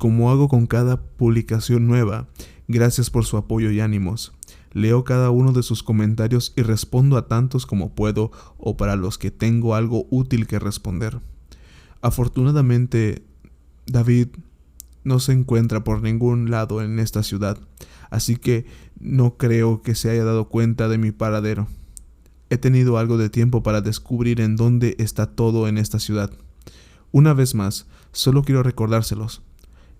Como hago con cada publicación nueva, gracias por su apoyo y ánimos. Leo cada uno de sus comentarios y respondo a tantos como puedo o para los que tengo algo útil que responder. Afortunadamente, David no se encuentra por ningún lado en esta ciudad, así que no creo que se haya dado cuenta de mi paradero. He tenido algo de tiempo para descubrir en dónde está todo en esta ciudad. Una vez más, solo quiero recordárselos.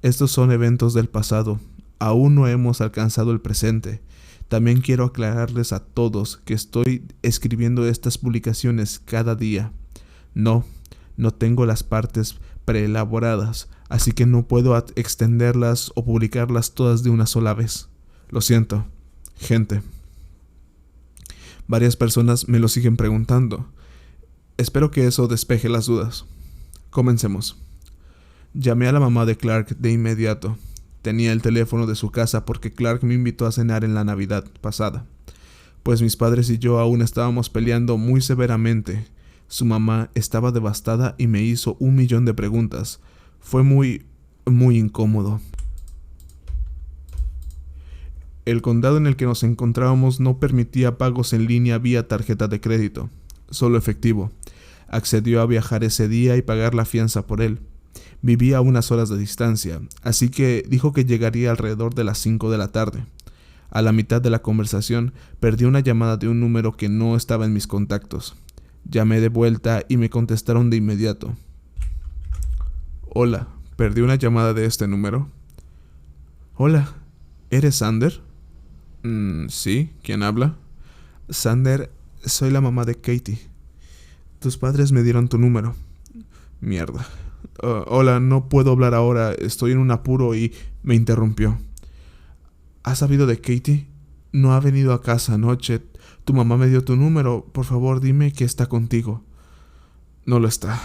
Estos son eventos del pasado. Aún no hemos alcanzado el presente. También quiero aclararles a todos que estoy escribiendo estas publicaciones cada día. No tengo las partes preelaboradas, así que no puedo extenderlas o publicarlas todas de una sola vez. Lo siento, gente. Varias personas me lo siguen preguntando. Espero que eso despeje las dudas. Comencemos. Llamé a la mamá de Clark de inmediato. Tenía el teléfono de su casa porque Clark me invitó a cenar en la Navidad pasada, pues mis padres y yo aún estábamos peleando muy severamente. Su mamá estaba devastada y me hizo 1.000.000 de preguntas. Fue muy incómodo. El condado en el que nos encontrábamos no permitía pagos en línea vía tarjeta de crédito, solo efectivo. Accedió a viajar ese día y pagar la fianza por él. Vivía a unas horas de distancia, así que dijo que llegaría alrededor de las 5 de la tarde. A la mitad de la conversación, perdí una llamada de un número que no estaba en mis contactos. Llamé de vuelta y me contestaron de inmediato. Hola, perdí una llamada de este número. Hola, ¿eres Sander? Sí, ¿quién habla? Sander, soy la mamá de Katie. Tus padres me dieron tu número. Mierda. Hola, no puedo hablar ahora, estoy en un apuro y me interrumpió. ¿Has sabido de Katie? No ha venido a casa anoche. Tu mamá me dio tu número. Por favor, dime que está contigo. No lo está.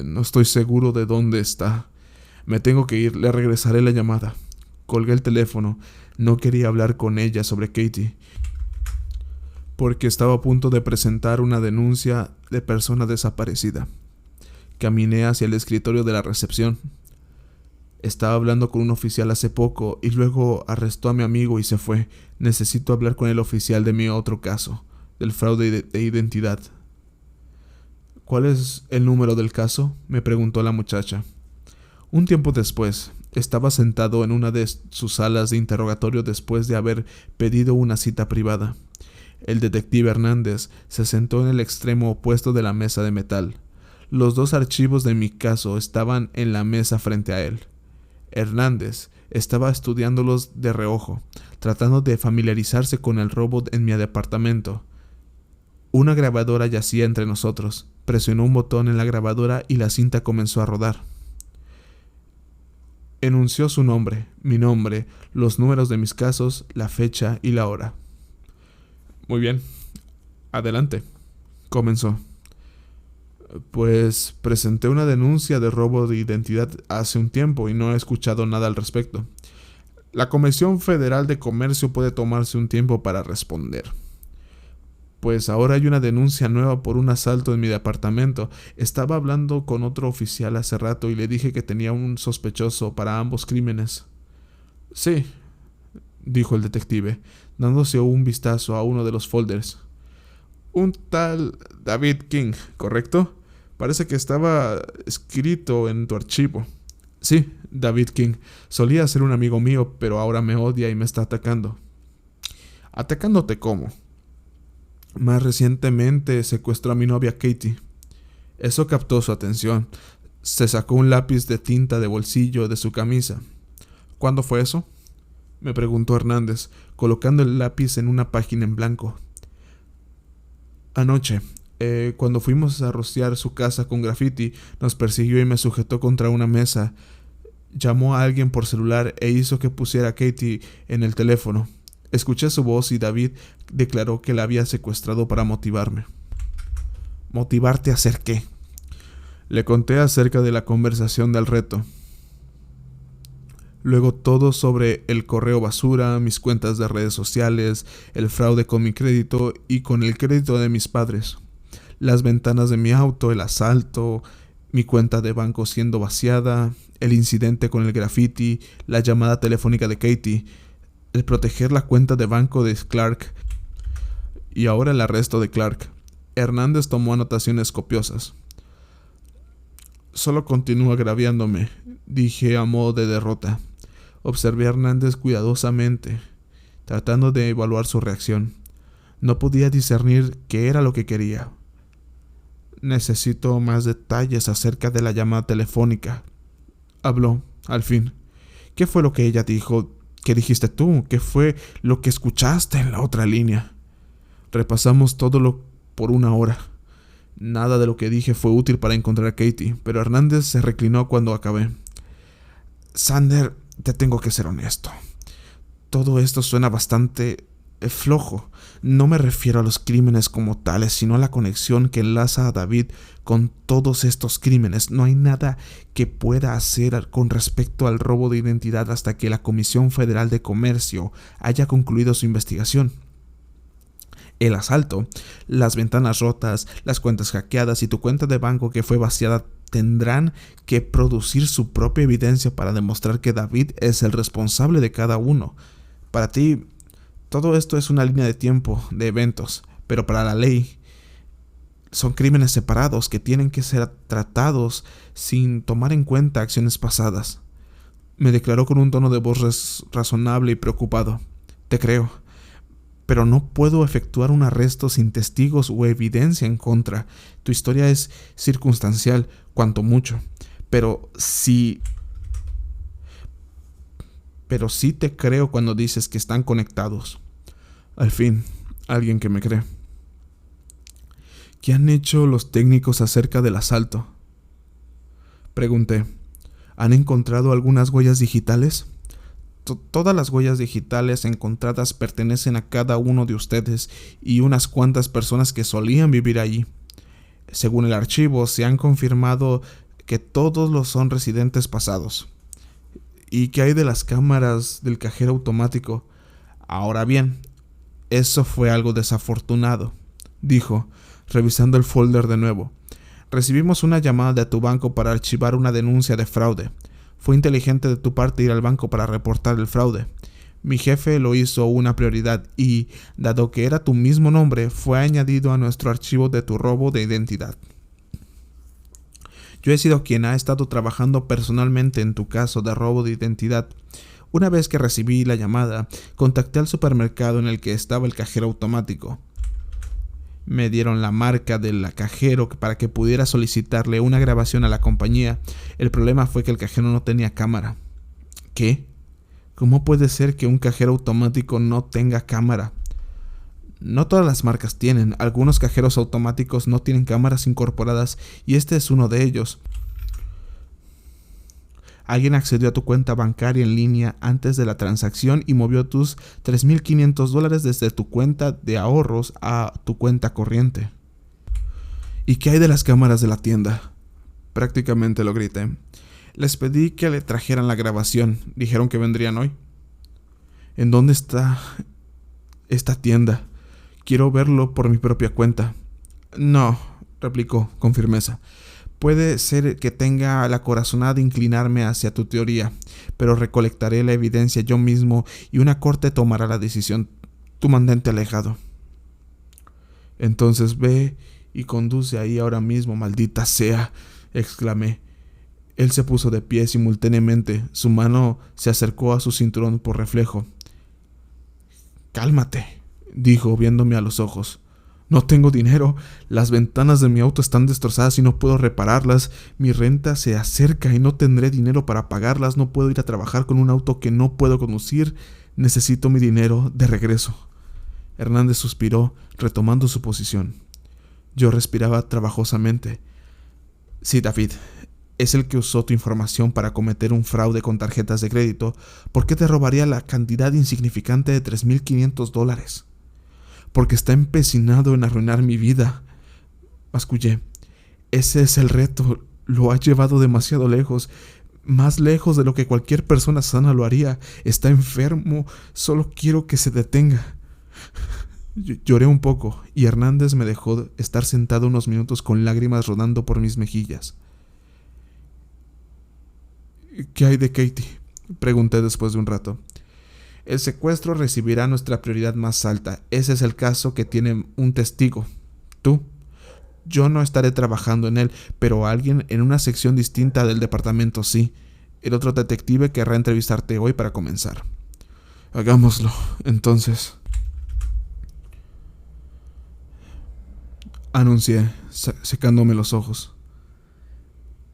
No estoy seguro de dónde está. Me tengo que ir. Le regresaré la llamada. Colgué el teléfono. No quería hablar con ella sobre Katie, porque estaba a punto de presentar una denuncia de persona desaparecida. Caminé hacia el escritorio de la recepción. Estaba hablando con un oficial hace poco y luego arrestó a mi amigo y se fue. Necesito hablar con el oficial de mi otro caso, del fraude de identidad. ¿Cuál es el número del caso?, me preguntó la muchacha. Un tiempo después, estaba sentado en una de sus salas de interrogatorio después de haber pedido una cita privada. El detective Hernández se sentó en el extremo opuesto de la mesa de metal. Los 2 archivos de mi caso estaban en la mesa frente a él. Hernández estaba estudiándolos de reojo, tratando de familiarizarse con el robo en mi departamento. Una grabadora yacía entre nosotros. Presionó un botón en la grabadora y la cinta comenzó a rodar. Enunció su nombre, mi nombre, los números de mis casos, la fecha y la hora. Muy bien. Adelante. Comenzó. Pues presenté una denuncia de robo de identidad hace un tiempo y no he escuchado nada al respecto. La Comisión Federal de Comercio puede tomarse un tiempo para responder. Pues ahora hay una denuncia nueva por un asalto en mi departamento. Estaba hablando con otro oficial hace rato y le dije que tenía un sospechoso para ambos crímenes. Sí, dijo el detective, dándose un vistazo a uno de los folders. Un tal David King, ¿correcto? Parece que estaba escrito en tu archivo. Sí, David King. Solía ser un amigo mío, pero ahora me odia y me está atacando. ¿Atacándote cómo? Más recientemente secuestró a mi novia Katie. Eso captó su atención. Se sacó un lápiz de tinta de bolsillo de su camisa. ¿Cuándo fue eso?, me preguntó Hernández, colocando el lápiz en una página en blanco. Anoche, cuando fuimos a rociar su casa con grafiti, nos persiguió y me sujetó contra una mesa. Llamó a alguien por celular e hizo que pusiera a Katie en el teléfono. Escuché su voz y David declaró que la había secuestrado para motivarme. ¿Motivarte a hacer qué? Le conté acerca de la conversación del reto. Luego todo sobre el correo basura, mis cuentas de redes sociales, el fraude con mi crédito y con el crédito de mis padres, las ventanas de mi auto, el asalto, Mi cuenta de banco siendo vaciada, el incidente con el graffiti, la llamada telefónica de Katie, el proteger la cuenta de banco de Clark y ahora el arresto de Clark. Hernández tomó anotaciones copiosas. Solo continúa agraviándome, dije a modo de derrota. Observé a Hernández cuidadosamente, tratando de evaluar su reacción. No podía discernir qué era lo que quería. Necesito más detalles acerca de la llamada telefónica. Habló, al fin. ¿Qué fue lo que ella dijo? ¿Qué dijiste tú? ¿Qué fue lo que escuchaste en la otra línea? Repasamos todo por 1 hora. Nada de lo que dije fue útil para encontrar a Katie, pero Hernández se reclinó cuando acabé. Sander, te tengo que ser honesto. Todo esto suena bastante flojo. No me refiero a los crímenes como tales, sino a la conexión que enlaza a David con todos estos crímenes. No hay nada que pueda hacer con respecto al robo de identidad hasta que la Comisión Federal de Comercio haya concluido su investigación. El asalto, las ventanas rotas, las cuentas hackeadas y tu cuenta de banco que fue vaciada tendrán que producir su propia evidencia para demostrar que David es el responsable de cada uno. Para ti, todo esto es una línea de tiempo, de eventos, pero para la ley son crímenes separados que tienen que ser tratados sin tomar en cuenta acciones pasadas. Me declaró con un tono de voz razonable y preocupado. Te creo, pero no puedo efectuar un arresto sin testigos o evidencia en contra. Tu historia es circunstancial, cuanto mucho, pero sí te creo cuando dices que están conectados. Al fin, alguien que me cree. ¿Qué han hecho los técnicos acerca del asalto? Pregunté. ¿Han encontrado algunas huellas digitales? Todas las huellas digitales encontradas pertenecen a cada uno de ustedes y unas cuantas personas que solían vivir allí. Según el archivo, se han confirmado que todos los son residentes pasados. ¿Y qué hay de las cámaras del cajero automático? Ahora bien, eso fue algo desafortunado, dijo, revisando el folder de nuevo. Recibimos una llamada de tu banco para archivar una denuncia de fraude. Fue inteligente de tu parte ir al banco para reportar el fraude. Mi jefe lo hizo una prioridad y, dado que era tu mismo nombre, fue añadido a nuestro archivo de tu robo de identidad. Yo he sido quien ha estado trabajando personalmente en tu caso de robo de identidad. Una vez que recibí la llamada, contacté al supermercado en el que estaba el cajero automático. Me dieron la marca del cajero para que pudiera solicitarle una grabación a la compañía. El problema fue que el cajero no tenía cámara. ¿Qué? ¿Cómo puede ser que un cajero automático no tenga cámara? No todas las marcas tienen. Algunos cajeros automáticos no tienen cámaras incorporadas y este es uno de ellos. Alguien accedió a tu cuenta bancaria en línea antes de la transacción y movió tus $3,500 desde tu cuenta de ahorros a tu cuenta corriente. ¿Y qué hay de las cámaras de la tienda? Prácticamente lo grité. Les pedí que le trajeran la grabación. Dijeron que vendrían hoy. ¿En dónde está esta tienda? Quiero verlo por mi propia cuenta. No, replicó con firmeza. Puede ser que tenga la corazonada de inclinarme hacia tu teoría, pero recolectaré la evidencia yo mismo y una corte tomará la decisión. Tu mandante alejado. Entonces ve y conduce ahí ahora mismo, maldita sea, exclamé. Él se puso de pie simultáneamente. Su mano se acercó a su cinturón por reflejo. Cálmate, dijo viéndome a los ojos. No tengo dinero, las ventanas de mi auto están destrozadas y no puedo repararlas, mi renta se acerca y no tendré dinero para pagarlas, no puedo ir a trabajar con un auto que no puedo conducir, necesito mi dinero de regreso. Hernández suspiró, retomando su posición. Yo respiraba trabajosamente. Sí, David, es el que usó tu información para cometer un fraude con tarjetas de crédito. ¿Por qué te robaría la cantidad insignificante de $3,500? Porque está empecinado en arruinar mi vida. Mascullé. Ese es el reto. Lo ha llevado demasiado lejos. Más lejos de lo que cualquier persona sana lo haría. Está enfermo. Solo quiero que se detenga. Lloré un poco y Hernández me dejó estar sentado unos minutos con lágrimas rodando por mis mejillas. ¿Qué hay de Katie?, pregunté después de un rato. El secuestro recibirá nuestra prioridad más alta. Ese es el caso que tiene un testigo. Tú. Yo no estaré trabajando en él, pero alguien en una sección distinta del departamento sí. El otro detective querrá entrevistarte hoy para comenzar. Hagámoslo, entonces, anuncié, secándome los ojos.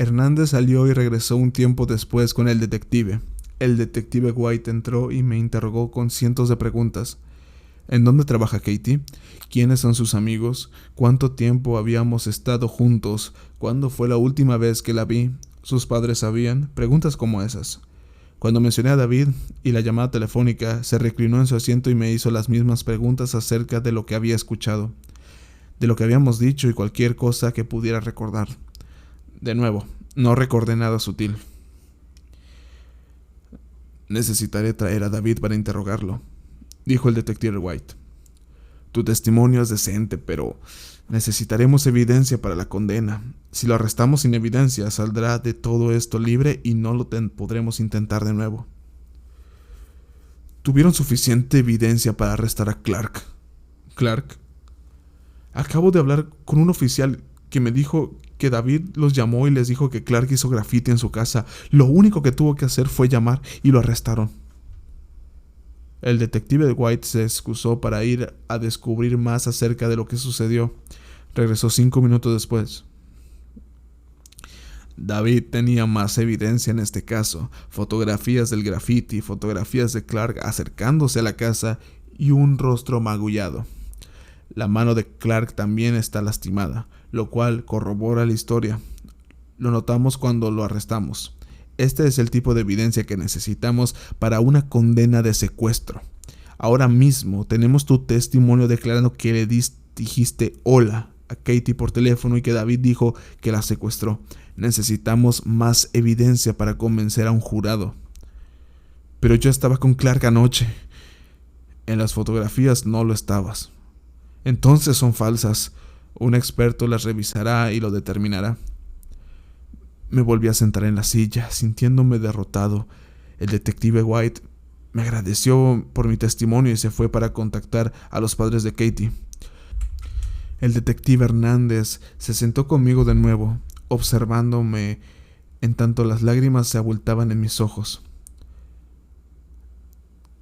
Hernández salió y regresó un tiempo después con el detective. El detective White entró y me interrogó con cientos de preguntas. ¿En dónde trabaja Katie? ¿Quiénes son sus amigos? ¿Cuánto tiempo habíamos estado juntos? ¿Cuándo fue la última vez que la vi? ¿Sus padres sabían? Preguntas como esas. Cuando mencioné a David y la llamada telefónica, se reclinó en su asiento y me hizo las mismas preguntas acerca de lo que había escuchado, de lo que habíamos dicho y cualquier cosa que pudiera recordar. De nuevo, no recordé nada sutil. Necesitaré traer a David para interrogarlo, dijo el detective White. Tu testimonio es decente, pero necesitaremos evidencia para la condena. Si lo arrestamos sin evidencia, saldrá de todo esto libre y no lo podremos intentar de nuevo. ¿Tuvieron suficiente evidencia para arrestar a Clark? ¿Clark? Acabo de hablar con un oficial que me dijo que David los llamó y les dijo que Clark hizo graffiti en su casa. Lo único que tuvo que hacer fue llamar y lo arrestaron. El detective White se excusó para ir a descubrir más acerca de lo que sucedió. Regresó 5 minutos después. David tenía más evidencia en este caso: fotografías del graffiti, fotografías de Clark acercándose a la casa y un rostro magullado. La mano de Clark también está lastimada, lo cual corrobora la historia. Lo notamos cuando lo arrestamos. Este es el tipo de evidencia que necesitamos para una condena de secuestro. Ahora mismo tenemos tu testimonio declarando que le dijiste hola a Katie por teléfono y que David dijo que la secuestró. Necesitamos más evidencia para convencer a un jurado. Pero yo estaba con Clark anoche. En las fotografías no lo estabas. Entonces son falsas. Un experto las revisará y lo determinará. Me volví a sentar en la silla, sintiéndome derrotado. El detective White me agradeció por mi testimonio y se fue para contactar a los padres de Katie. El detective Hernández se sentó conmigo de nuevo, observándome en tanto las lágrimas se abultaban en mis ojos.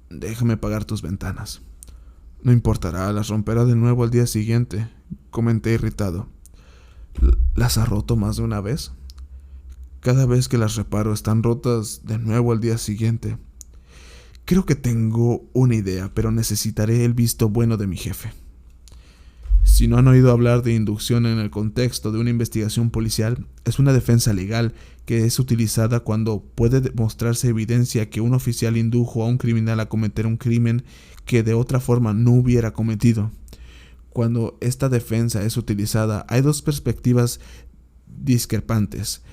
Déjame pagar tus ventanas. No importará, las romperá de nuevo al día siguiente, comenté irritado. ¿Las ha roto más de una vez? Cada vez que las reparo están rotas de nuevo al día siguiente. Creo que tengo una idea, pero necesitaré el visto bueno de mi jefe. Si no han oído hablar de inducción en el contexto de una investigación policial, es una defensa legal que es utilizada cuando puede demostrarse evidencia que un oficial indujo a un criminal a cometer un crimen que de otra forma no hubiera cometido. Cuando esta defensa es utilizada, hay dos perspectivas discrepantes.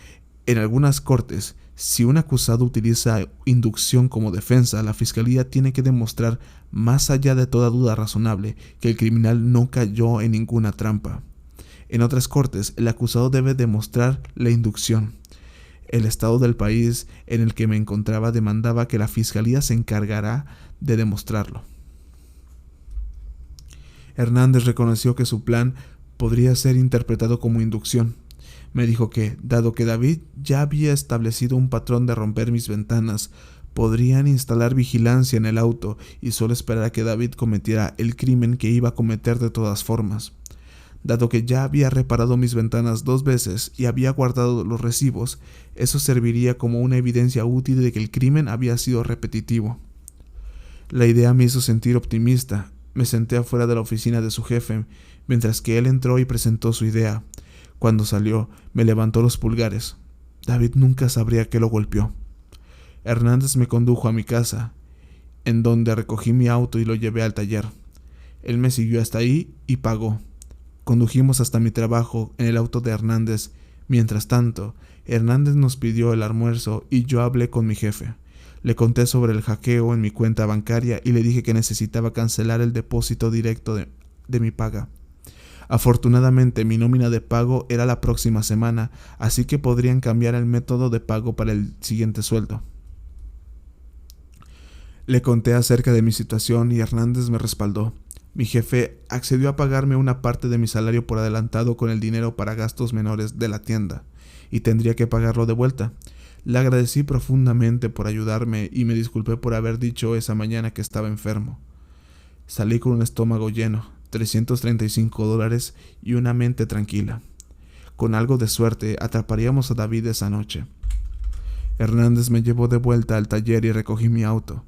En algunas cortes, si un acusado utiliza inducción como defensa, la fiscalía tiene que demostrar, más allá de toda duda razonable, que el criminal no cayó en ninguna trampa. En otras cortes, el acusado debe demostrar la inducción. El estado del país en el que me encontraba demandaba que la fiscalía se encargara de demostrarlo. Hernández reconoció que su plan podría ser interpretado como inducción. Me dijo que, dado que David ya había establecido un patrón de romper mis ventanas, podrían instalar vigilancia en el auto y solo esperar a que David cometiera el crimen que iba a cometer de todas formas. Dado que ya había reparado mis ventanas 2 veces y había guardado los recibos, eso serviría como una evidencia útil de que el crimen había sido repetitivo. La idea me hizo sentir optimista. Me senté afuera de la oficina de su jefe, mientras que él entró y presentó su idea. Cuando salió, me levantó los pulgares. David nunca sabría que lo golpeó. Hernández me condujo a mi casa, en donde recogí mi auto y lo llevé al taller. Él me siguió hasta ahí y pagó. Condujimos hasta mi trabajo en el auto de Hernández. Mientras tanto, Hernández nos pidió el almuerzo y yo hablé con mi jefe. Le conté sobre el hackeo en mi cuenta bancaria y le dije que necesitaba cancelar el depósito directo de mi paga. Afortunadamente, mi nómina de pago era la próxima semana, así que podrían cambiar el método de pago para el siguiente sueldo. Le conté acerca de mi situación y Hernández me respaldó. Mi jefe accedió a pagarme una parte de mi salario por adelantado con el dinero para gastos menores de la tienda, y tendría que pagarlo de vuelta. Le agradecí profundamente por ayudarme y me disculpé por haber dicho esa mañana que estaba enfermo. Salí con un estómago lleno, $335 y una mente tranquila. Con algo de suerte atraparíamos a David esa noche. Hernández me llevó de vuelta al taller y recogí mi auto.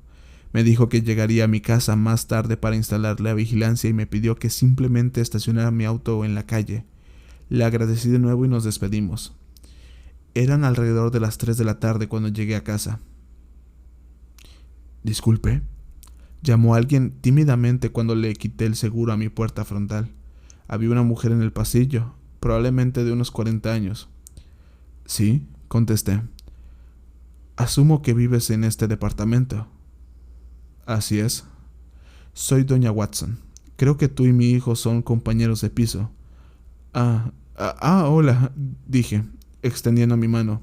Me dijo que llegaría a mi casa más tarde para instalar la vigilancia y me pidió que simplemente estacionara mi auto en la calle. Le agradecí de nuevo y nos despedimos. Eran alrededor de las 3 de la tarde cuando llegué a casa. «Disculpe», llamó alguien tímidamente cuando le quité el seguro a mi puerta frontal. Había una mujer en el pasillo, probablemente de unos 40 años. «Sí», contesté. «Asumo que vives en este departamento». «Así es». «Soy doña Watson. Creo que tú y mi hijo son compañeros de piso». Hola», dije, extendiendo mi mano.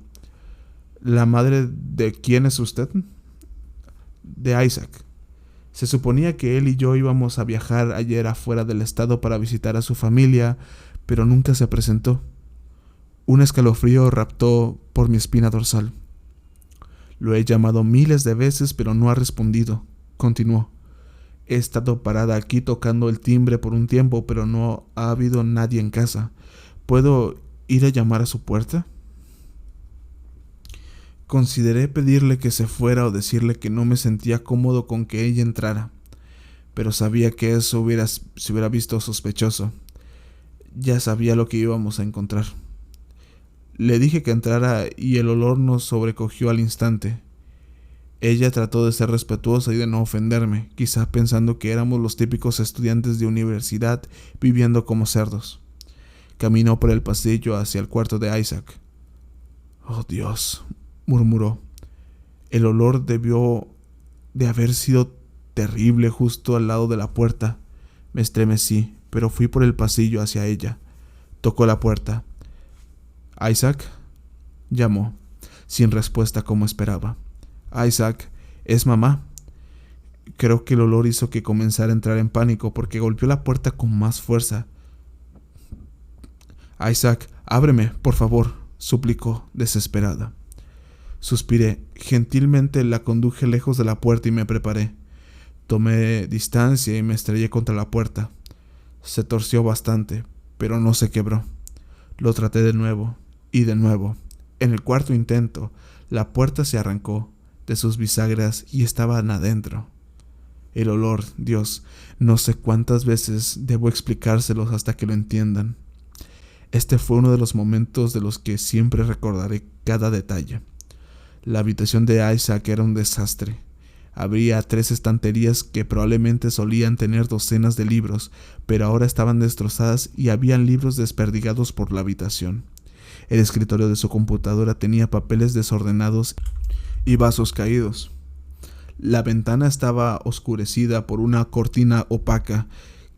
«¿La madre de quién es usted?» «De Isaac. Se suponía que él y yo íbamos a viajar ayer afuera del estado para visitar a su familia, pero nunca se presentó». Un escalofrío raptó por mi espina dorsal. «Lo he llamado miles de veces, pero no ha respondido», continuó. «He estado parada aquí tocando el timbre por un tiempo, pero no ha habido nadie en casa. ¿Puedo ir a llamar a su puerta?» Consideré pedirle que se fuera o decirle que no me sentía cómodo con que ella entrara, pero sabía que eso se hubiera visto sospechoso. Ya sabía lo que íbamos a encontrar. Le dije que entrara y el olor nos sobrecogió al instante. Ella trató de ser respetuosa y de no ofenderme, quizá pensando que éramos los típicos estudiantes de universidad viviendo como cerdos. Caminó por el pasillo hacia el cuarto de Isaac. «Oh, Dios», murmuró. El olor debió de haber sido terrible justo al lado de la puerta. Me estremecí, pero fui por el pasillo hacia ella. Tocó la puerta. «Isaac», llamó, sin respuesta como esperaba. «Isaac, es mamá». Creo que el olor hizo que comenzara a entrar en pánico porque golpeó la puerta con más fuerza. «Isaac, ábreme, por favor», suplicó, desesperada. Suspiré. Gentilmente la conduje lejos de la puerta y me preparé. Tomé distancia y me estrellé contra la puerta. Se torció bastante, pero no se quebró. Lo traté de nuevo y de nuevo. En el cuarto intento, la puerta se arrancó de sus bisagras y estaban adentro. El olor, Dios, no sé cuántas veces debo explicárselos hasta que lo entiendan. Este fue uno de los momentos de los que siempre recordaré cada detalle. La habitación de Isaac era un desastre. Había 3 estanterías que probablemente solían tener docenas de libros, pero ahora estaban destrozadas y habían libros desperdigados por la habitación. El escritorio de su computadora tenía papeles desordenados y vasos caídos. La ventana estaba oscurecida por una cortina opaca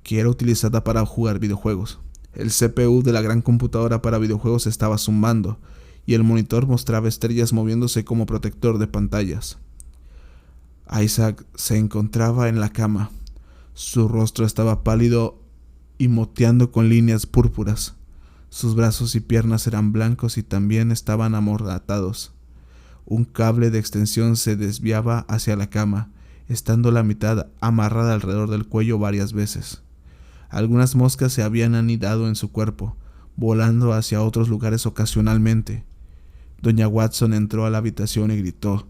que era utilizada para jugar videojuegos. El CPU de la gran computadora para videojuegos estaba zumbando, y el monitor mostraba estrellas moviéndose como protector de pantallas. Isaac se encontraba en la cama. Su rostro estaba pálido y moteando con líneas púrpuras. Sus brazos y piernas eran blancos y también estaban amordatados. Un cable de extensión se desviaba hacia la cama, estando la mitad amarrada alrededor del cuello varias veces. Algunas moscas se habían anidado en su cuerpo, volando hacia otros lugares ocasionalmente. Doña Watson entró a la habitación y gritó.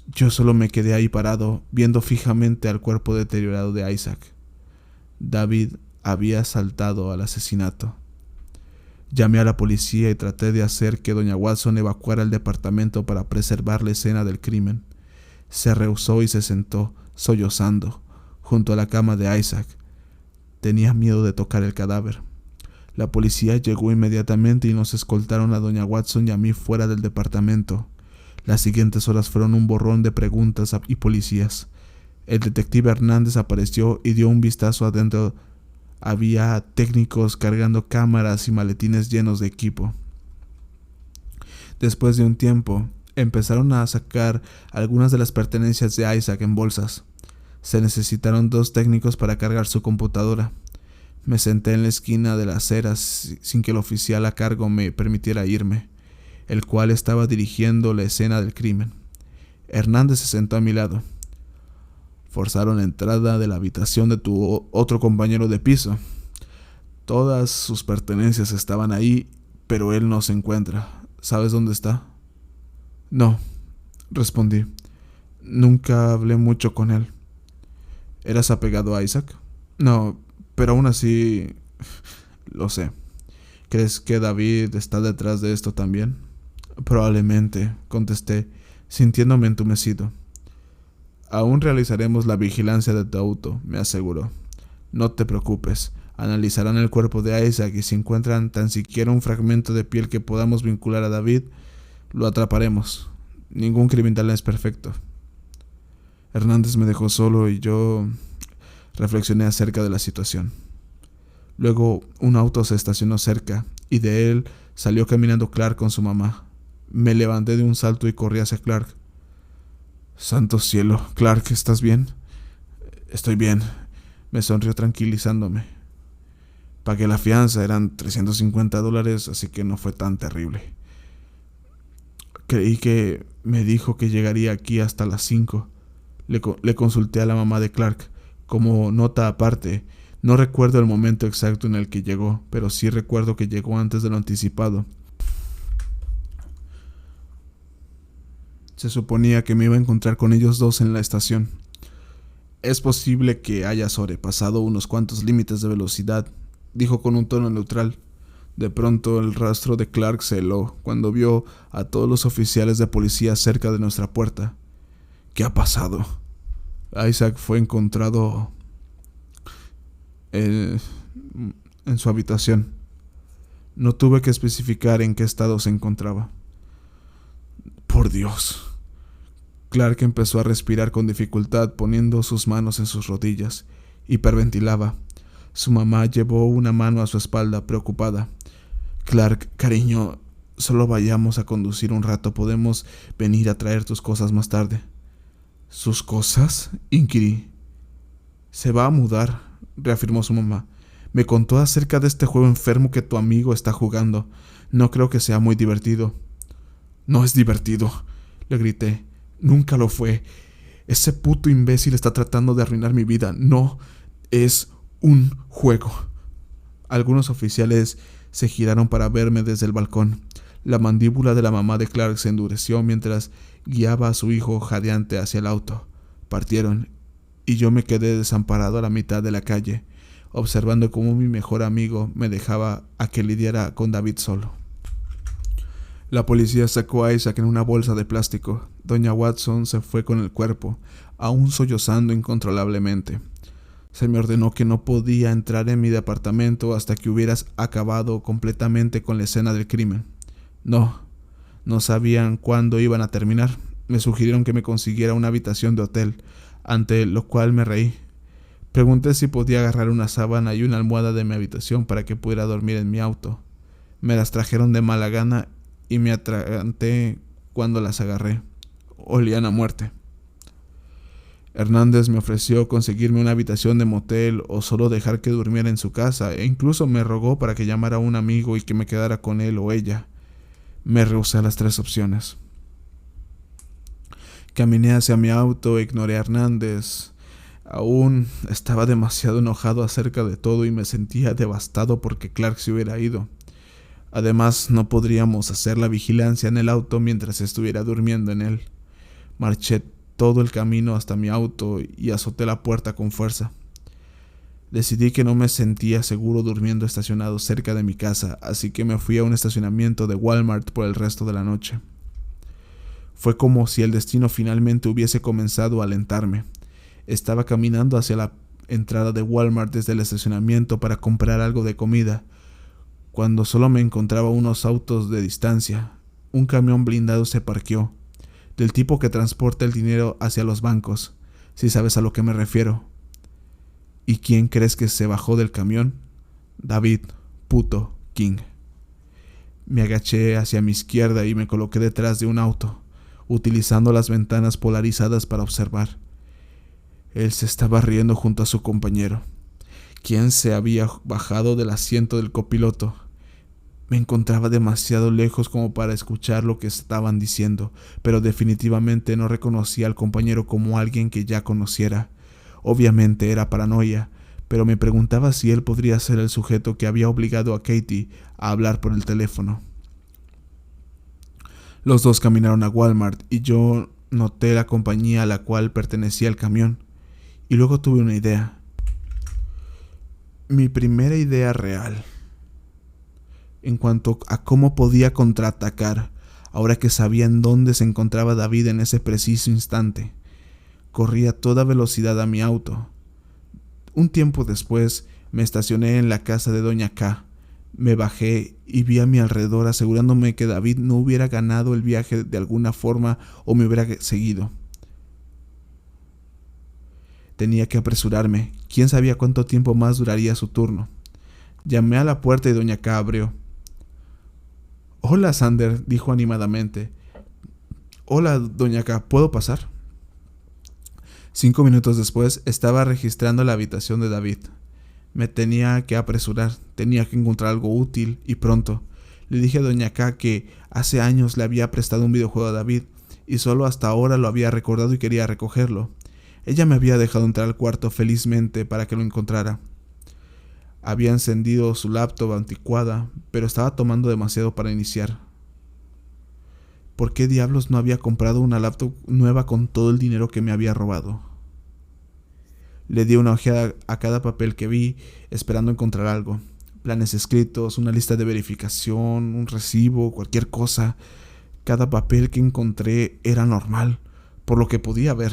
Yo solo me quedé ahí parado, viendo fijamente al cuerpo deteriorado de Isaac. David había asaltado al asesinato. Llamé a la policía y traté de hacer que doña Watson evacuara el departamento para preservar la escena del crimen. Se rehusó y se sentó, sollozando, junto a la cama de Isaac. Tenía miedo de tocar el cadáver. La policía llegó inmediatamente y nos escoltaron a doña Watson y a mí fuera del departamento. Las siguientes horas fueron un borrón de preguntas y policías. El detective Hernández apareció y dio un vistazo adentro Había técnicos cargando cámaras y maletines llenos de equipo. Después de un tiempo, empezaron a sacar algunas de las pertenencias de Isaac en bolsas. Se necesitaron 2 técnicos para cargar su computadora. Me senté en la esquina de la acera sin que el oficial a cargo me permitiera irme, el cual estaba dirigiendo la escena del crimen. Hernández se sentó a mi lado. Forzaron la entrada de la habitación de tu otro compañero de piso. Todas sus pertenencias estaban ahí, pero él no se encuentra. ¿Sabes dónde está? No, respondí. Nunca hablé mucho con él. ¿Eras apegado a Isaac? No, pero aún así... Lo sé. ¿Crees que David está detrás de esto también? Probablemente, contesté, sintiéndome entumecido. Aún realizaremos la vigilancia de tu auto, me aseguró. No te preocupes, analizarán el cuerpo de Isaac y si encuentran tan siquiera un fragmento de piel que podamos vincular a David, lo atraparemos. Ningún criminal es perfecto. Hernández me dejó solo y yo reflexioné acerca de la situación. Luego un auto se estacionó cerca y de él salió caminando Clark con su mamá. Me levanté de un salto y corrí hacia Clark. Santo cielo, Clark, ¿estás bien? Estoy bien, me sonrió tranquilizándome. Pagué la fianza, eran $350, así que no fue tan terrible. Creí que me dijo que llegaría aquí hasta las 5. Le consulté a la mamá de Clark. Como nota aparte, no recuerdo el momento exacto en el que llegó, pero sí recuerdo que llegó antes de lo anticipado. Se suponía que me iba a encontrar con ellos 2 en la estación. Es posible que haya sobrepasado unos cuantos límites de velocidad, dijo con un tono neutral. De pronto el rastro de Clark se heló cuando vio a todos los oficiales de policía cerca de nuestra puerta. ¿Qué ha pasado? Isaac fue encontrado en su habitación. No tuve que especificar en qué estado se encontraba. Por Dios. Clark empezó a respirar con dificultad, poniendo sus manos en sus rodillas. Hiperventilaba. Su mamá llevó una mano a su espalda, preocupada. Clark, cariño, solo vayamos a conducir un rato. Podemos venir a traer tus cosas más tarde. ¿Sus cosas?, inquirí. Se va a mudar, reafirmó su mamá. Me contó acerca de este juego enfermo que tu amigo está jugando. No creo que sea muy divertido. No es divertido, le grité. Nunca lo fue. Ese puto imbécil está tratando de arruinar mi vida. No es un juego. Algunos oficiales se giraron para verme desde el balcón. La mandíbula de la mamá de Clark se endureció mientras guiaba a su hijo jadeante hacia el auto. Partieron, y yo me quedé desamparado a la mitad de la calle, observando cómo mi mejor amigo me dejaba a que lidiara con David solo. La policía sacó a Isaac en una bolsa de plástico. Doña Watson se fue con el cuerpo, aún sollozando incontrolablemente. Se me ordenó que no podía entrar en mi departamento hasta que hubieras acabado completamente con la escena del crimen. No sabían cuándo iban a terminar. Me sugirieron que me consiguiera una habitación de hotel, ante lo cual me reí. Pregunté si podía agarrar una sábana y una almohada de mi habitación para que pudiera dormir en mi auto. Me las trajeron de mala gana y me atraganté cuando las agarré. Olían a muerte. Hernández me ofreció conseguirme una habitación de motel o solo dejar que durmiera en su casa, e incluso me rogó para que llamara a un amigo y que me quedara con él o ella. Me rehusé a las 3 opciones. Caminé hacia mi auto e ignoré a Hernández. Aún estaba demasiado enojado acerca de todo y me sentía devastado porque Clark se hubiera ido. Además, no podríamos hacer la vigilancia en el auto mientras estuviera durmiendo en él. Marché todo el camino hasta mi auto y azoté la puerta con fuerza. Decidí que no me sentía seguro durmiendo estacionado cerca de mi casa, así que me fui a un estacionamiento de Walmart por el resto de la noche. Fue como si el destino finalmente hubiese comenzado a alentarme. Estaba caminando hacia la entrada de Walmart desde el estacionamiento para comprar algo de comida, cuando solo me encontraba unos autos de distancia. Un camión blindado se parqueó, del tipo que transporta el dinero hacia los bancos, si sabes a lo que me refiero. ¿Y quién crees que se bajó del camión? David, puto King. Me agaché hacia mi izquierda y me coloqué detrás de un auto, utilizando las ventanas polarizadas para observar. Él se estaba riendo junto a su compañero, quien se había bajado del asiento del copiloto. Me encontraba demasiado lejos como para escuchar lo que estaban diciendo, pero definitivamente no reconocía al compañero como alguien que ya conociera. Obviamente era paranoia, pero me preguntaba si él podría ser el sujeto que había obligado a Katie a hablar por el teléfono. Los dos caminaron a Walmart y yo noté la compañía a la cual pertenecía el camión. Y luego tuve una idea. Mi primera idea real. En cuanto a cómo podía contraatacar, ahora que sabía en dónde se encontraba David en ese preciso instante. Corrí a toda velocidad a mi auto. Un tiempo después, me estacioné en la casa de Doña K. Me bajé y vi a mi alrededor asegurándome que David no hubiera ganado el viaje de alguna forma o me hubiera seguido. Tenía que apresurarme. ¿Quién sabía cuánto tiempo más duraría su turno? Llamé a la puerta y Doña K abrió. «Hola, Sander», dijo animadamente. «Hola, Doña K, ¿puedo pasar?» 5 minutos después estaba registrando la habitación de David. Me tenía que apresurar, tenía que encontrar algo útil y pronto. Le dije a Doña K que hace años le había prestado un videojuego a David y solo hasta ahora lo había recordado y quería recogerlo. Ella me había dejado entrar al cuarto felizmente para que lo encontrara. Había encendido su laptop anticuada, pero estaba tomando demasiado para iniciar. ¿Por qué diablos no había comprado una laptop nueva con todo el dinero que me había robado? Le di una ojeada a cada papel que vi, esperando encontrar algo. Planes escritos, una lista de verificación, un recibo, cualquier cosa. Cada papel que encontré era normal, por lo que podía ver.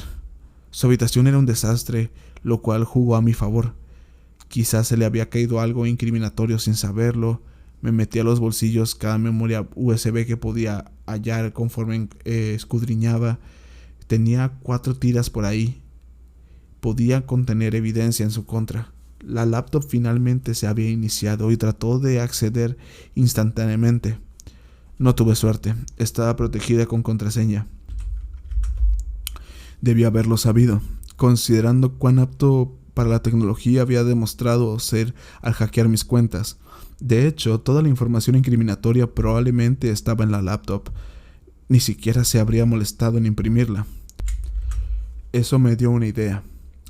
Su habitación era un desastre, lo cual jugó a mi favor. Quizás se le había caído algo incriminatorio sin saberlo. Me metí a los bolsillos cada memoria USB que podía hallar conforme escudriñaba. Tenía 4 tiras por ahí. Podía contener evidencia en su contra. La laptop finalmente se había iniciado y trató de acceder instantáneamente. No tuve suerte. Estaba protegida con contraseña. Debía haberlo sabido, considerando cuán apto para la tecnología había demostrado ser al hackear mis cuentas. De hecho, toda la información incriminatoria probablemente estaba en la laptop. Ni siquiera se habría molestado en imprimirla. Eso me dio una idea.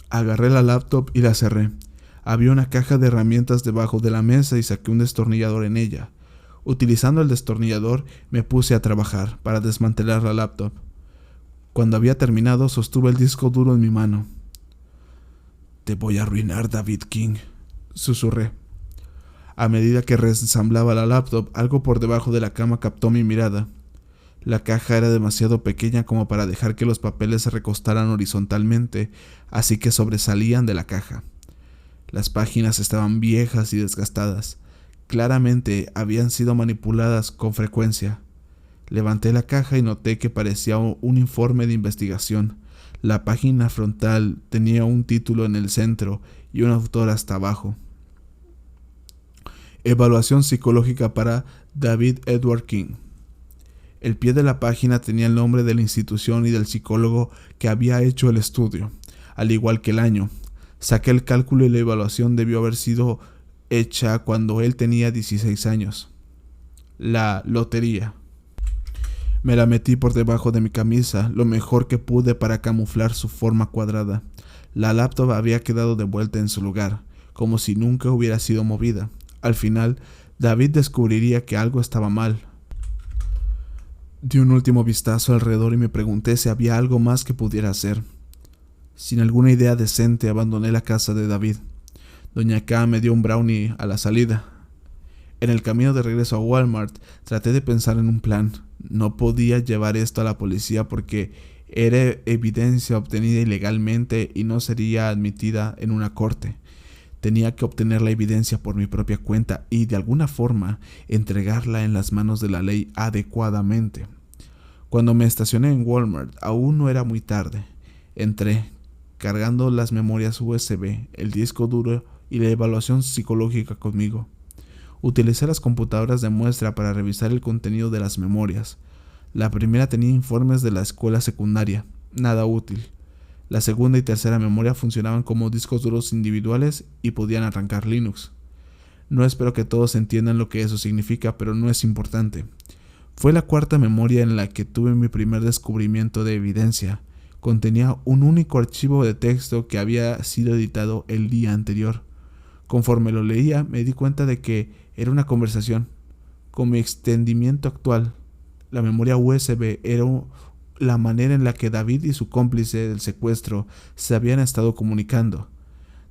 Agarré la laptop y la cerré. Había una caja de herramientas debajo de la mesa y saqué un destornillador en ella. Utilizando el destornillador, me puse a trabajar para desmantelar la laptop. Cuando había terminado, sostuve el disco duro en mi mano. «Te voy a arruinar, David King», susurré. A medida que reensamblaba la laptop, algo por debajo de la cama captó mi mirada. La caja era demasiado pequeña como para dejar que los papeles se recostaran horizontalmente, así que sobresalían de la caja. Las páginas estaban viejas y desgastadas. Claramente habían sido manipuladas con frecuencia. Levanté la caja y noté que parecía un informe de investigación. La página frontal tenía un título en el centro y un autor hasta abajo. Evaluación psicológica para David Edward King. El pie de la página tenía el nombre de la institución y del psicólogo que había hecho el estudio, al igual que el año. Saqué el cálculo y la evaluación debió haber sido hecha cuando él tenía 16 años. La lotería. Me la metí por debajo de mi camisa, lo mejor que pude para camuflar su forma cuadrada. La laptop había quedado de vuelta en su lugar, como si nunca hubiera sido movida. Al final, David descubriría que algo estaba mal. Di un último vistazo alrededor y me pregunté si había algo más que pudiera hacer. Sin alguna idea decente, abandoné la casa de David. Doña K me dio un brownie a la salida. En el camino de regreso a Walmart, traté de pensar en un plan. No podía llevar esto a la policía porque era evidencia obtenida ilegalmente y no sería admitida en una corte. Tenía que obtener la evidencia por mi propia cuenta y, de alguna forma, entregarla en las manos de la ley adecuadamente. Cuando me estacioné en Walmart, aún no era muy tarde. Entré. cargando las memorias USB, el disco duro y la evaluación psicológica conmigo. Utilicé las computadoras de muestra para revisar el contenido de las memorias. La primera tenía informes de la escuela secundaria, nada útil. La segunda y tercera memoria funcionaban como discos duros individuales y podían arrancar Linux. No espero que todos entiendan lo que eso significa, pero no es importante. Fue la cuarta memoria en la que tuve mi primer descubrimiento de evidencia. Contenía un único archivo de texto que había sido editado el día anterior. Conforme lo leía, me di cuenta de que era una conversación. Con mi extendimiento actual, la memoria USB era la manera en la que David y su cómplice del secuestro se habían estado comunicando.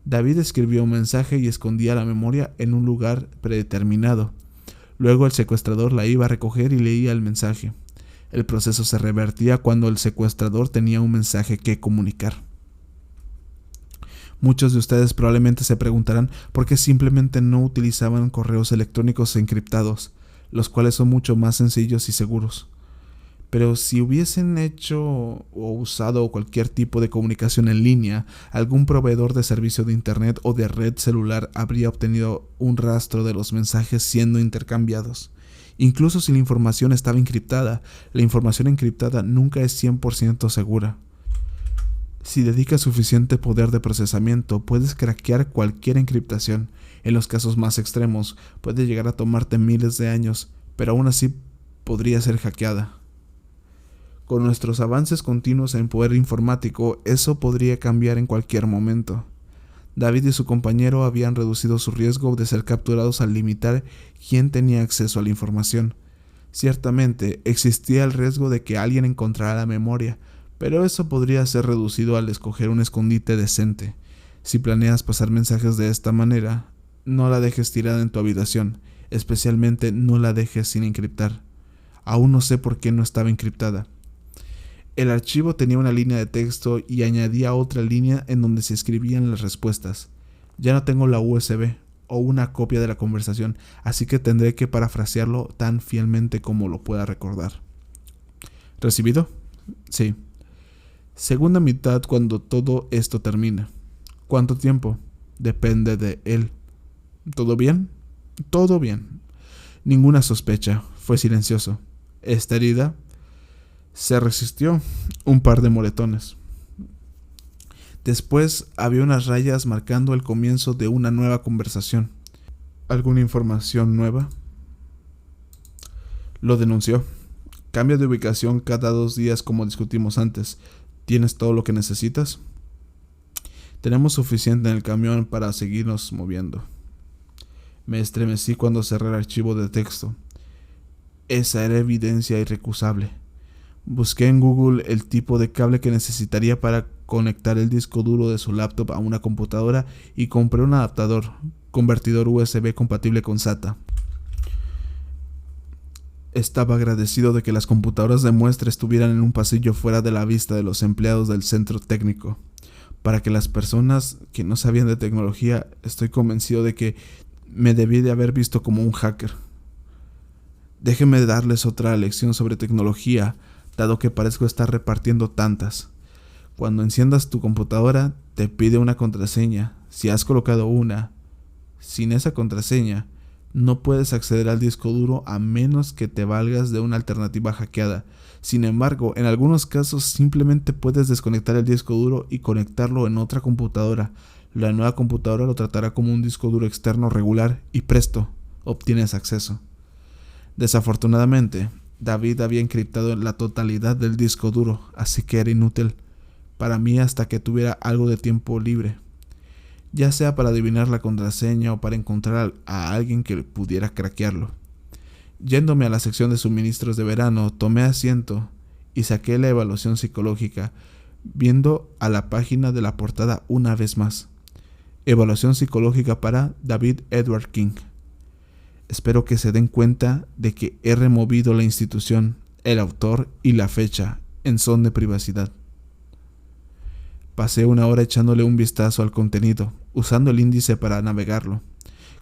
David escribió un mensaje y escondía la memoria en un lugar predeterminado. Luego el secuestrador la iba a recoger y leía el mensaje. El proceso se revertía cuando el secuestrador tenía un mensaje que comunicar. Muchos de ustedes probablemente se preguntarán por qué simplemente no utilizaban correos electrónicos encriptados, los cuales son mucho más sencillos y seguros. Pero si hubiesen hecho o usado cualquier tipo de comunicación en línea, algún proveedor de servicio de internet o de red celular habría obtenido un rastro de los mensajes siendo intercambiados. Incluso si la información estaba encriptada, la información encriptada nunca es 100% segura. Si dedicas suficiente poder de procesamiento, puedes craquear cualquier encriptación. En los casos más extremos, puede llegar a tomarte miles de años, pero aún así podría ser hackeada. Con nuestros avances continuos en poder informático, eso podría cambiar en cualquier momento. David y su compañero habían reducido su riesgo de ser capturados al limitar quién tenía acceso a la información. Ciertamente, existía el riesgo de que alguien encontrara la memoria, pero eso podría ser reducido al escoger un escondite decente. Si planeas pasar mensajes de esta manera, no la dejes tirada en tu habitación, especialmente no la dejes sin encriptar. Aún no sé por qué no estaba encriptada. El archivo tenía una línea de texto y añadía otra línea en donde se escribían las respuestas. Ya no tengo la USB o una copia de la conversación, así que tendré que parafrasearlo tan fielmente como lo pueda recordar. ¿Recibido? Sí. Segunda mitad cuando todo esto termina. ¿Cuánto tiempo? Depende de él. ¿Todo bien? Todo bien. Ninguna sospecha. Fue silencioso. ¿Esta herida? Se resistió. Un par de moretones. Después había unas rayas marcando el comienzo de una nueva conversación. ¿Alguna información nueva? Lo denunció. Cambia de ubicación cada 2 días como discutimos antes. ¿Tienes todo lo que necesitas? Tenemos suficiente en el camión para seguirnos moviendo. Me estremecí cuando cerré el archivo de texto. Esa era evidencia irrecusable. Busqué en Google el tipo de cable que necesitaría para conectar el disco duro de su laptop a una computadora y compré un adaptador, convertidor USB compatible con SATA. Estaba agradecido de que las computadoras de muestra estuvieran en un pasillo fuera de la vista de los empleados del centro técnico. Para que las personas que no sabían de tecnología, estoy convencido de que me debí de haber visto como un hacker. Déjenme darles otra lección sobre tecnología, dado que parezco estar repartiendo tantas. Cuando enciendas tu computadora, te pide una contraseña. Si has colocado una, sin esa contraseña, no puedes acceder al disco duro a menos que te valgas de una alternativa hackeada. Sin embargo, en algunos casos simplemente puedes desconectar el disco duro y conectarlo en otra computadora. La nueva computadora lo tratará como un disco duro externo regular y presto, obtienes acceso. Desafortunadamente, David había encriptado la totalidad del disco duro, así que era inútil para mí hasta que tuviera algo de tiempo libre, ya sea para adivinar la contraseña o para encontrar a alguien que pudiera craquearlo. Yéndome a la sección de suministros de verano, tomé asiento y saqué la evaluación psicológica, viendo a la página de la portada una vez más. Evaluación psicológica para David Edward King. Espero que se den cuenta de que he removido la institución, el autor y la fecha en son de privacidad. Pasé 1 hora echándole un vistazo al contenido, usando el índice para navegarlo.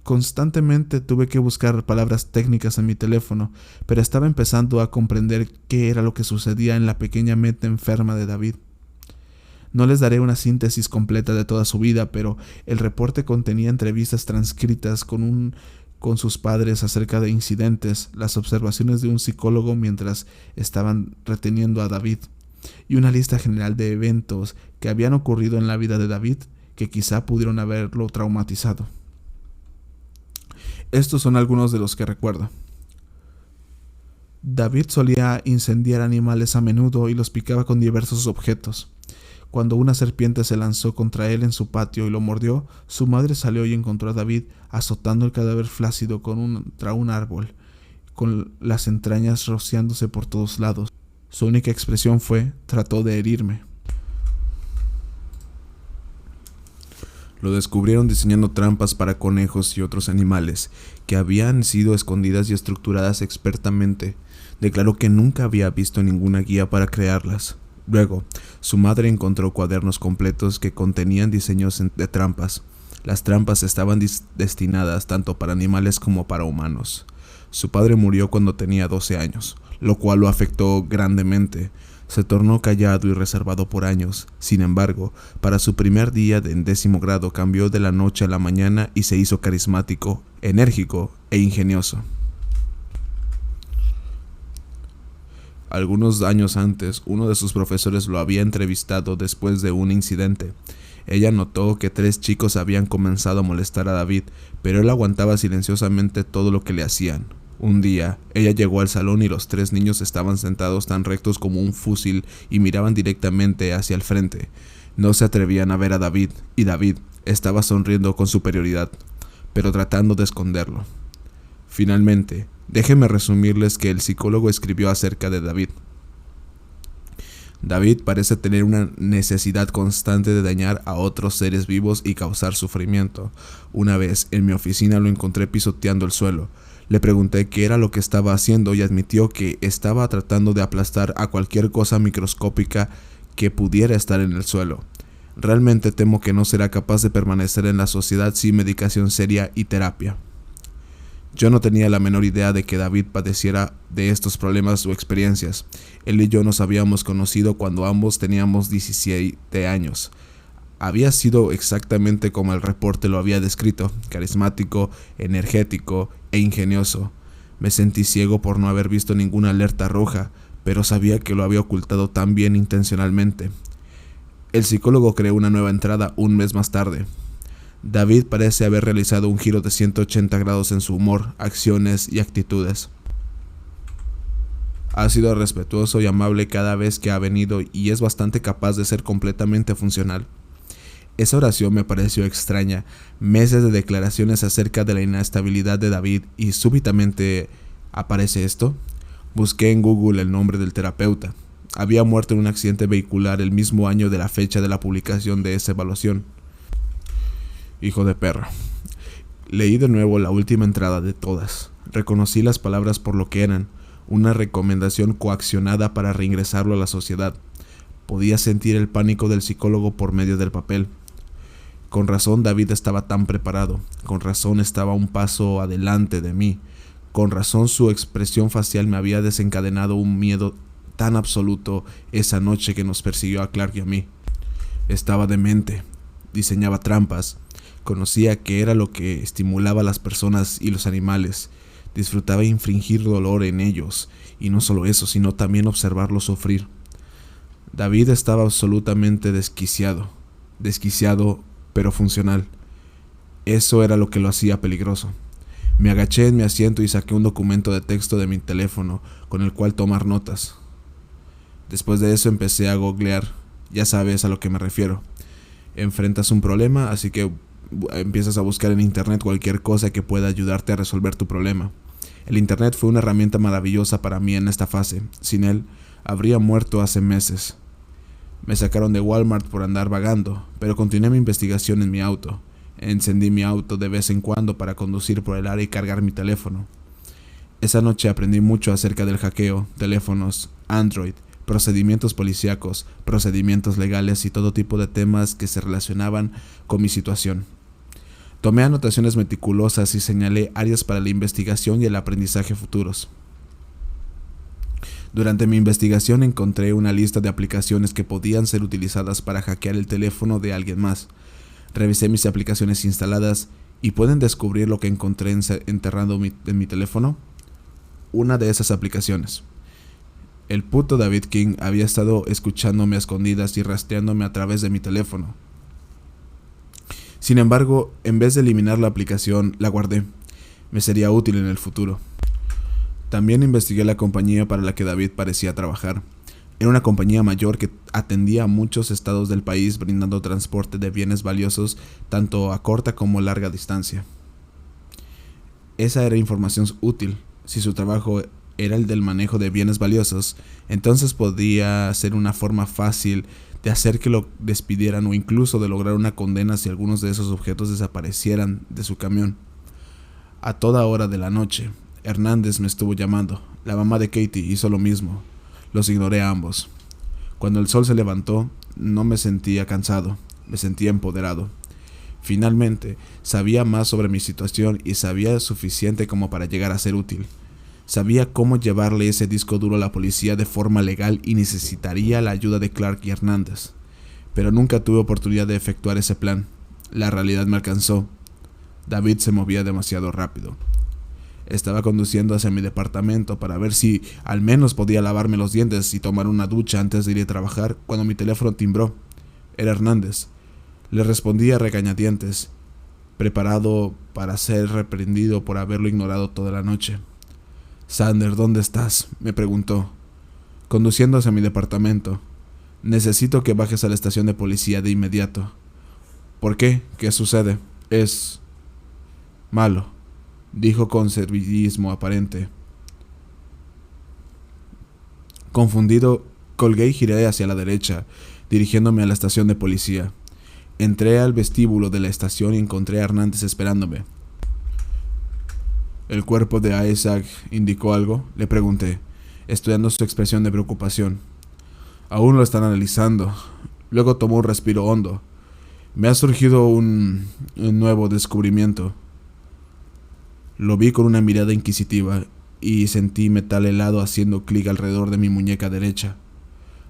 Constantemente tuve que buscar palabras técnicas en mi teléfono, pero estaba empezando a comprender qué era lo que sucedía en la pequeña mente enferma de David. No les daré una síntesis completa de toda su vida, pero el reporte contenía entrevistas transcritas con sus padres acerca de incidentes, las observaciones de un psicólogo mientras estaban reteniendo a David, y una lista general de eventos que habían ocurrido en la vida de David que quizá pudieron haberlo traumatizado. Estos son algunos de los que recuerdo. David solía incendiar animales a menudo y los picaba con diversos objetos. Cuando una serpiente se lanzó contra él en su patio y lo mordió, su madre salió y encontró a David azotando el cadáver flácido contra un árbol, con las entrañas rociándose por todos lados. Su única expresión fue: trató de herirme. Lo descubrieron diseñando trampas para conejos y otros animales, que habían sido escondidas y estructuradas expertamente. Declaró que nunca había visto ninguna guía para crearlas. Luego, su madre encontró cuadernos completos que contenían diseños de trampas. Las trampas estaban destinadas tanto para animales como para humanos. Su padre murió cuando tenía 12 años, lo cual lo afectó grandemente. Se tornó callado y reservado por años. Sin embargo, para su primer día en 10º grado cambió de la noche a la mañana y se hizo carismático, enérgico e ingenioso. Algunos años antes, uno de sus profesores lo había entrevistado después de un incidente. Ella notó que 3 chicos habían comenzado a molestar a David, pero él aguantaba silenciosamente todo lo que le hacían. Un día, ella llegó al salón y los 3 niños estaban sentados tan rectos como un fusil y miraban directamente hacia el frente. No se atrevían a ver a David, y David estaba sonriendo con superioridad, pero tratando de esconderlo. Finalmente, déjenme resumirles que el psicólogo escribió acerca de David. David parece tener una necesidad constante de dañar a otros seres vivos y causar sufrimiento. Una vez, en mi oficina lo encontré pisoteando el suelo. Le pregunté qué era lo que estaba haciendo y admitió que estaba tratando de aplastar a cualquier cosa microscópica que pudiera estar en el suelo. Realmente temo que no será capaz de permanecer en la sociedad sin medicación seria y terapia. Yo no tenía la menor idea de que David padeciera de estos problemas o experiencias. Él y yo nos habíamos conocido cuando ambos teníamos 17 años. Había sido exactamente como el reporte lo había descrito: carismático, energético e ingenioso. Me sentí ciego por no haber visto ninguna alerta roja, pero sabía que lo había ocultado tan bien intencionalmente. El psicólogo creó una nueva entrada un mes más tarde. David parece haber realizado un giro de 180 grados en su humor, acciones y actitudes. Ha sido respetuoso y amable cada vez que ha venido y es bastante capaz de ser completamente funcional. Esa oración me pareció extraña. Meses de declaraciones acerca de la inestabilidad de David y súbitamente ¿aparece esto? Busqué en Google el nombre del terapeuta. Había muerto en un accidente vehicular el mismo año de la fecha de la publicación de esa evaluación. Hijo de perra. Leí de nuevo la última entrada de todas. Reconocí las palabras por lo que eran: una recomendación coaccionada para reingresarlo a la sociedad. Podía sentir el pánico del psicólogo por medio del papel. Con razón David estaba tan preparado. Con razón estaba un paso adelante de mí. Con razón su expresión facial me había desencadenado un miedo tan absoluto esa noche que nos persiguió a Clark y a mí. Estaba demente. Diseñaba trampas. Conocía qué era lo que estimulaba a las personas y los animales. Disfrutaba infringir dolor en ellos. Y no solo eso, sino también observarlos sufrir. David estaba absolutamente desquiciado. Desquiciado, pero funcional. Eso era lo que lo hacía peligroso. Me agaché en mi asiento y saqué un documento de texto de mi teléfono con el cual tomar notas. Después de eso empecé a googlear. Ya sabes a lo que me refiero. Enfrentas un problema, así que empiezas a buscar en internet cualquier cosa que pueda ayudarte a resolver tu problema. El internet fue una herramienta maravillosa para mí en esta fase. Sin él, habría muerto hace meses. Me sacaron de Walmart por andar vagando, pero continué mi investigación en mi auto. Encendí mi auto de vez en cuando para conducir por el área y cargar mi teléfono. Esa noche aprendí mucho acerca del hackeo, teléfonos, Android, procedimientos policíacos, procedimientos legales y todo tipo de temas que se relacionaban con mi situación. Tomé anotaciones meticulosas y señalé áreas para la investigación y el aprendizaje futuros. Durante mi investigación encontré una lista de aplicaciones que podían ser utilizadas para hackear el teléfono de alguien más. Revisé mis aplicaciones instaladas y ¿pueden descubrir lo que encontré enterrado en mi teléfono? Una de esas aplicaciones. El puto David King había estado escuchándome a escondidas y rastreándome a través de mi teléfono. Sin embargo, en vez de eliminar la aplicación, la guardé. Me sería útil en el futuro. También investigué la compañía para la que David parecía trabajar. Era una compañía mayor que atendía a muchos estados del país brindando transporte de bienes valiosos tanto a corta como larga distancia. Esa era información útil. Si su trabajo era el del manejo de bienes valiosos, entonces podía ser una forma fácil de hacer que lo despidieran o incluso de lograr una condena si algunos de esos objetos desaparecieran de su camión. A toda hora de la noche, Hernández me estuvo llamando. La mamá de Katie hizo lo mismo. Los ignoré a ambos. Cuando el sol se levantó, no me sentía cansado, me sentía empoderado. Finalmente, sabía más sobre mi situación y sabía suficiente como para llegar a ser útil. Sabía cómo llevarle ese disco duro a la policía de forma legal y necesitaría la ayuda de Clark y Hernández. Pero nunca tuve oportunidad de efectuar ese plan. La realidad me alcanzó. David se movía demasiado rápido. Estaba conduciendo hacia mi departamento para ver si al menos podía lavarme los dientes y tomar una ducha antes de ir a trabajar cuando mi teléfono timbró. Era Hernández. Le respondí a regañadientes, preparado para ser reprendido por haberlo ignorado toda la noche. «Sander, ¿dónde estás?», me preguntó, conduciendo hacia mi departamento. «Necesito que bajes a la estación de policía de inmediato». «¿Por qué? ¿Qué sucede?» «Es malo», dijo con servilismo aparente. Confundido, colgué y giré hacia la derecha, dirigiéndome a la estación de policía. Entré al vestíbulo de la estación y encontré a Hernández esperándome. «¿El cuerpo de Isaac indicó algo?», le pregunté, estudiando su expresión de preocupación. «Aún lo están analizando». Luego tomó un respiro hondo. «Me ha surgido un nuevo descubrimiento». Lo vi con una mirada inquisitiva y sentí metal helado haciendo clic alrededor de mi muñeca derecha.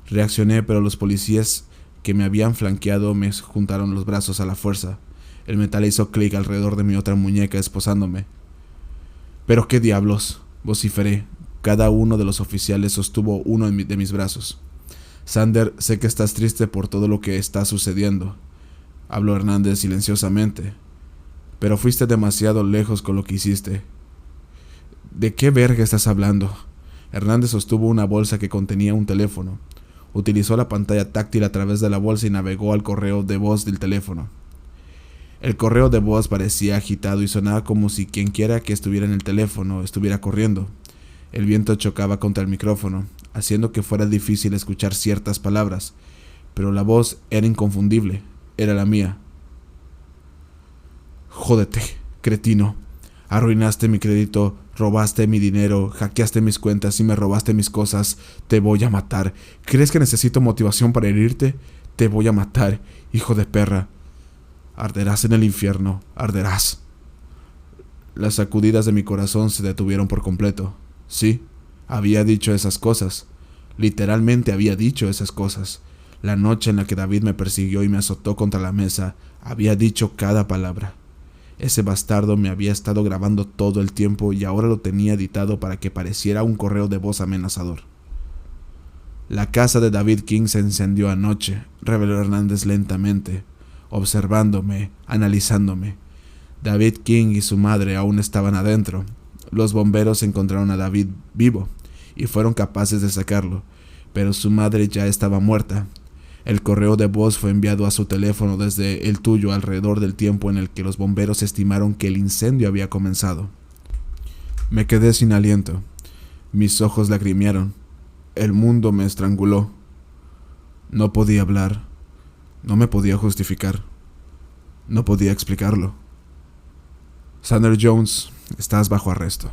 Reaccioné, pero los policías que me habían flanqueado me juntaron los brazos a la fuerza. El metal hizo clic alrededor de mi otra muñeca, esposándome. «¿Pero qué diablos?», vociferé. Cada uno de los oficiales sostuvo uno de mis brazos. «Sander, sé que estás triste por todo lo que está sucediendo», habló Hernández silenciosamente. «Pero fuiste demasiado lejos con lo que hiciste». «¿De qué verga estás hablando?». Hernández sostuvo una bolsa que contenía un teléfono. Utilizó la pantalla táctil a través de la bolsa y navegó al correo de voz del teléfono. El correo de voz parecía agitado y sonaba como si quienquiera que estuviera en el teléfono estuviera corriendo. El viento chocaba contra el micrófono, haciendo que fuera difícil escuchar ciertas palabras, pero la voz era inconfundible, era la mía. «Jódete, cretino. Arruinaste mi crédito, robaste mi dinero, hackeaste mis cuentas y me robaste mis cosas. Te voy a matar. ¿Crees que necesito motivación para herirte? Te voy a matar, hijo de perra. Arderás en el infierno, arderás». Las sacudidas de mi corazón se detuvieron por completo. Sí, había dicho esas cosas. Literalmente había dicho esas cosas. La noche en la que David me persiguió y me azotó contra la mesa, había dicho cada palabra. Ese bastardo me había estado grabando todo el tiempo y ahora lo tenía editado para que pareciera un correo de voz amenazador. «La casa de David King se encendió anoche», reveló Hernández lentamente, observándome, analizándome. David King y su madre aún estaban adentro. Los bomberos encontraron a David vivo y fueron capaces de sacarlo, pero su madre ya estaba muerta. El correo de voz fue enviado a su teléfono desde el tuyo alrededor del tiempo en el que los bomberos estimaron que el incendio había comenzado. Me quedé sin aliento. Mis ojos lagrimearon. El mundo me estranguló. No podía hablar. No me podía justificar. No podía explicarlo. «Sander Jones, estás bajo arresto».